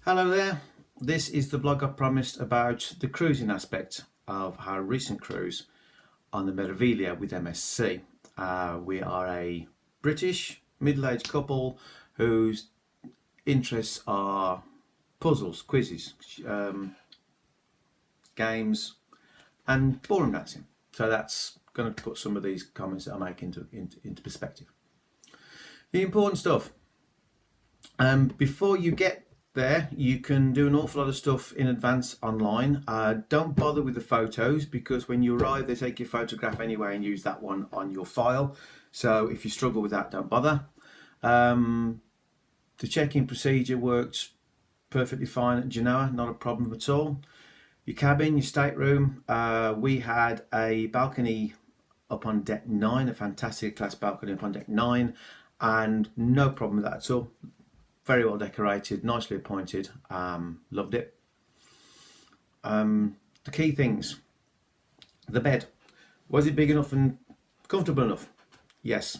Hello there, this is the vlog I promised about the cruising aspect of our recent cruise on the Meraviglia with MSC. We are a British middle-aged couple whose interests are puzzles, quizzes, games and ballroom dancing. So that's going to put some of these comments that I make into perspective. The important stuff, before you get there, you can do an awful lot of stuff in advance online. Don't bother with the photos because when you arrive they take your photograph anyway and use that one on your file. So if you struggle with that, don't bother. The check-in procedure worked perfectly fine at Genoa, not a problem at all. Your cabin, your stateroom, we had a balcony up on deck 9, a fantastic class balcony up on deck 9, and no problem with that at all. Very well decorated, nicely appointed, loved it. The key things: the bed, was it big enough and comfortable enough? Yes.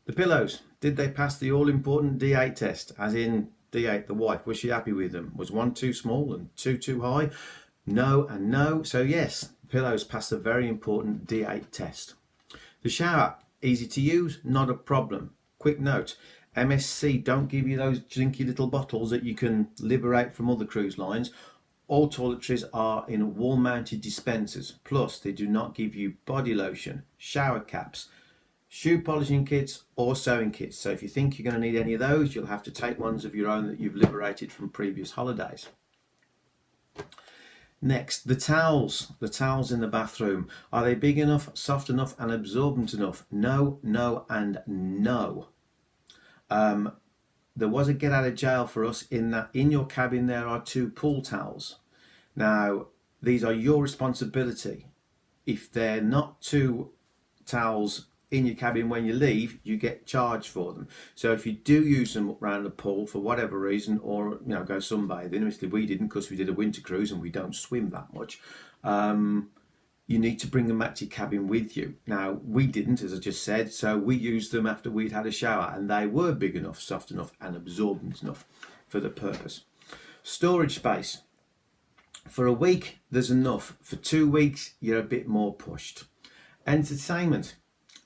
The pillows, did they pass the all-important D8 test, as in D8, the wife, was she happy with them? Was one too small and two too high? No and no. So yes, pillows passed the very important D8 test. The shower, easy to use, not a problem. Quick note, MSC don't give you those jinky little bottles that you can liberate from other cruise lines. All toiletries are in wall-mounted dispensers, plus they do not give you body lotion, shower caps, shoe polishing kits or sewing kits. So if you think you're going to need any of those, you'll have to take ones of your own that you've liberated from previous holidays. Next, the towels in the bathroom. Are they big enough, soft enough and absorbent enough? No, no and no. There was a get out of jail for us in that in your cabin there are 2 pool towels. Now these are your responsibility. If they're not 2 towels in your cabin when you leave, you get charged for them. So if you do use them around the pool for whatever reason, or go sunbathing, obviously we didn't because we did a winter cruise and we don't swim that much, you need to bring them back to your cabin with you. Now, we didn't, as I just said, so we used them after we'd had a shower, and they were big enough, soft enough, and absorbent enough for the purpose. Storage space. For a week, there's enough. For 2 weeks, you're a bit more pushed. Entertainment.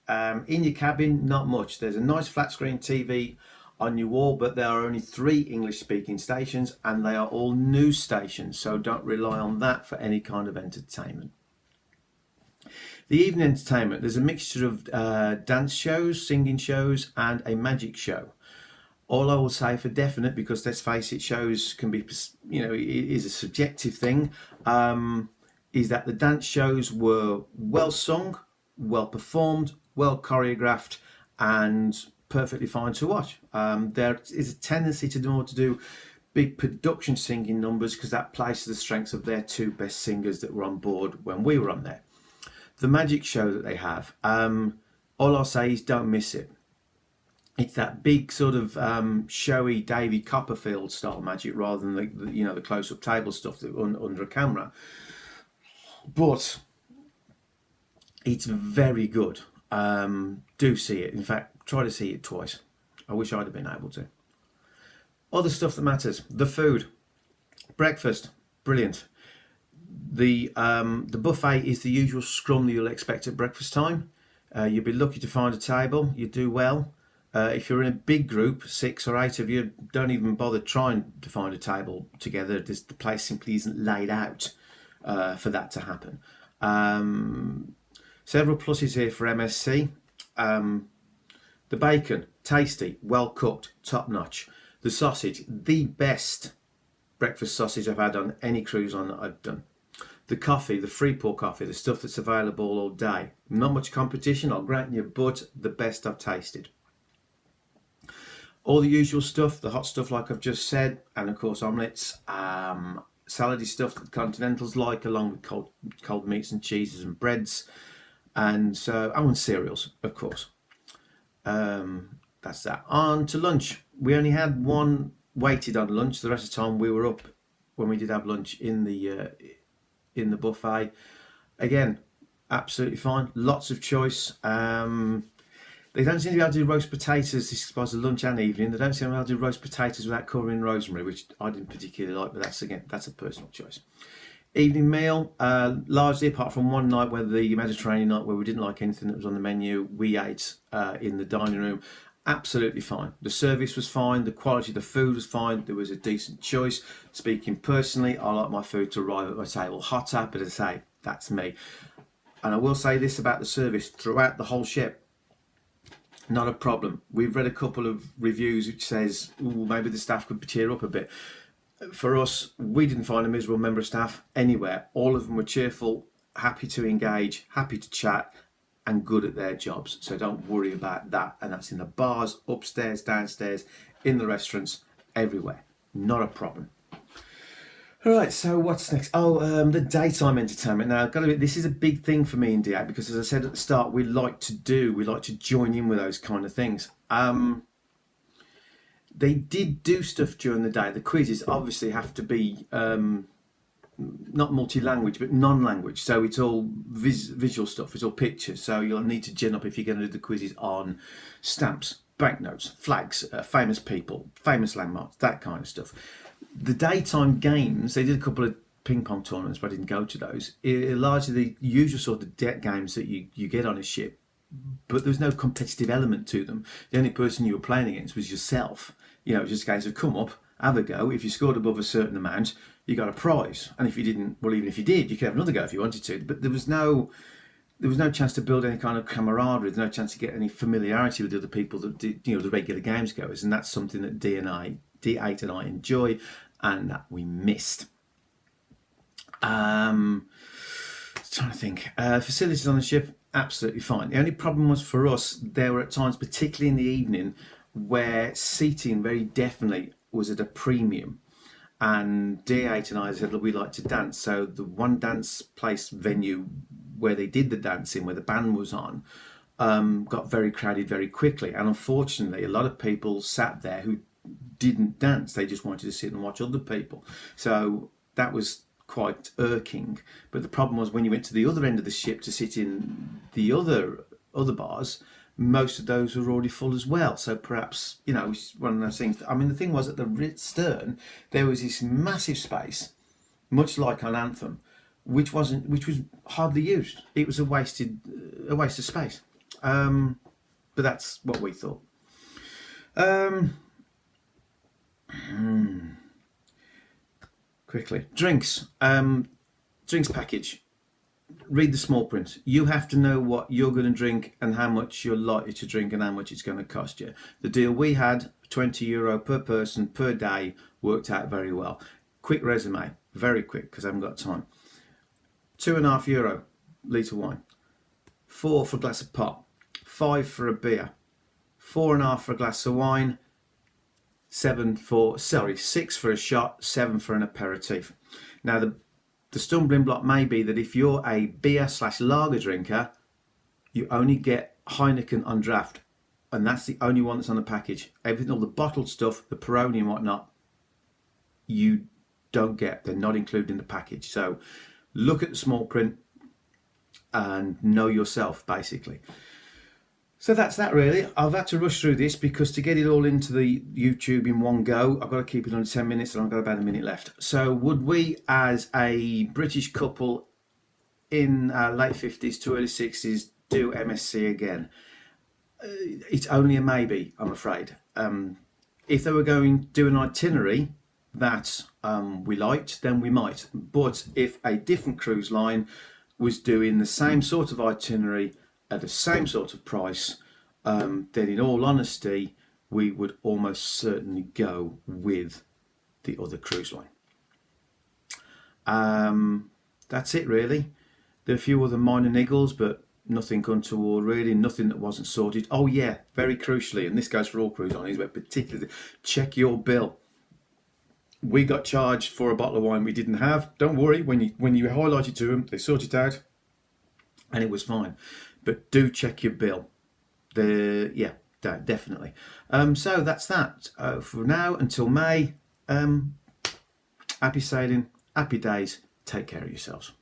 In your cabin, not much. There's a nice flat screen TV on your wall, but there are only 3 English-speaking stations, and they are all news stations, so don't rely on that for any kind of entertainment. The evening entertainment, there's a mixture of dance shows, singing shows and a magic show. All I will say for definite, because let's face it, shows can be, is a subjective thing, is that the dance shows were well sung, well performed, well choreographed and perfectly fine to watch. There is a tendency to do big production singing numbers because that plays to the strengths of their 2 best singers that were on board when we were on there. The magic show that they have, all I'll say is don't miss it. It's that big sort of showy David Copperfield style magic rather than the close-up table stuff that under a camera. But it's very good. Do see it. In fact, try to see it twice. I wish I'd have been able to. Other stuff that matters: the food, breakfast, brilliant. The buffet is the usual scrum that you'll expect at breakfast time. You'll be lucky to find a table. You do well. If you're in a big group, 6 or 8 of you, don't even bother trying to find a table together. The place simply isn't laid out for that to happen. Several pluses here for MSC. The bacon, tasty, well cooked, top notch. The sausage, the best breakfast sausage I've had on any cruise line that I've done. The coffee, the Freeport coffee, the stuff that's available all day. Not much competition, I'll grant you, but the best I've tasted. All the usual stuff, the hot stuff like I've just said, and of course omelettes, salady stuff that continentals like, along with cold meats and cheeses and breads, and cereals, of course. That's that. On to lunch. We only had one waited on lunch. The rest of the time we were up when we did have lunch in the buffet. Again, absolutely fine. Lots of choice. They don't seem to be able to do roast potatoes. This is the lunch and evening. They don't seem to be able to do roast potatoes without covering rosemary, which I didn't particularly like, but that's a personal choice. Evening meal, largely apart from one night where the Mediterranean night where we didn't like anything that was on the menu, we ate in the dining room. Absolutely fine. The service was fine. The quality of the food was fine. There was a decent choice. Speaking personally, I like my food to arrive at my table hotter, but as I say, that's me. And I will say this about the service throughout the whole ship. Not a problem. We've read a couple of reviews which says, ooh, maybe the staff could cheer up a bit. For us, we didn't find a miserable member of staff anywhere. All of them were cheerful, happy to engage, happy to chat, and good at their jobs. So don't worry about that. And that's in the bars, upstairs, downstairs, in the restaurants, everywhere. Not a problem. All right, so what's next? Oh, the daytime entertainment. Now, this is a big thing for me in DA because, as I said at the start, we like to join in with those kind of things. They did do stuff during the day. The quizzes obviously have to be not multi-language, but non-language. So it's all visual stuff. It's all pictures. So you'll need to gin up if you're going to do the quizzes on stamps, banknotes, flags, famous people, famous landmarks, that kind of stuff. The daytime games, they did a couple of ping pong tournaments, but I didn't go to those. Largely the usual sort of debt games that you get on a ship, but there's no competitive element to them. The only person you were playing against was yourself. You know, it was just a case of come up, have a go. If you scored above a certain amount, you got a prize. And if you didn't, well, even if you did, you could have another go if you wanted to. But there was no chance to build any kind of camaraderie. There was no chance to get any familiarity with the other people that did, the regular games goers. And that's something that D8 and I enjoy, and that we missed. Trying to think. Facilities on the ship, absolutely fine. The only problem was for us, there were at times, particularly in the evening, where seating very definitely was at a premium. And D8 and I said, look, we like to dance. So the one dance place venue where they did the dancing, where the band was on, got very crowded very quickly. And unfortunately, a lot of people sat there who didn't dance. They just wanted to sit and watch other people. So that was quite irking. But the problem was when you went to the other end of the ship to sit in the other bars, most of those were already full as well. So perhaps, it's one of those things. I mean, the thing was at the stern, there was this massive space, much like on Anthem, which was hardly used. It was a waste of space. But that's what we thought. Quickly, drinks package. Read the small print. You have to know what you're going to drink and how much you're likely to drink and how much it's going to cost you. The deal we had, €20 per person per day, worked out very well. Quick resume, very quick because I haven't got time. €2.50 litre wine, 4 for a glass of pop, 5 for a beer, 4.5 for a glass of wine, 6 for a shot, 7 for an aperitif. Now the stumbling block may be that if you're a beer/lager drinker, you only get Heineken on draft, and that's the only one that's on the package. Everything, all the bottled stuff, the Peroni and whatnot, you don't get. They're not included in the package. So look at the small print and know yourself, basically. So that's that really. I've had to rush through this because to get it all into the YouTube in one go, I've got to keep it under 10 minutes and I've got about a minute left. So would we, as a British couple in late 50s to early 60s, do MSC again? It's only a maybe, I'm afraid. If they were going to do an itinerary that we liked, then we might. But if a different cruise line was doing the same sort of itinerary at the same sort of price, then in all honesty, we would almost certainly go with the other cruise line. That's it really. There are a few other minor niggles, but nothing untoward really, nothing that wasn't sorted. Oh yeah, very crucially, and this goes for all cruise lines, but particularly, check your bill. We got charged for a bottle of wine we didn't have. Don't worry, when you highlight it to them, they sort it out, and it was fine. But do check your bill. Definitely. So that's that for now until May. Happy sailing, happy days. Take care of yourselves.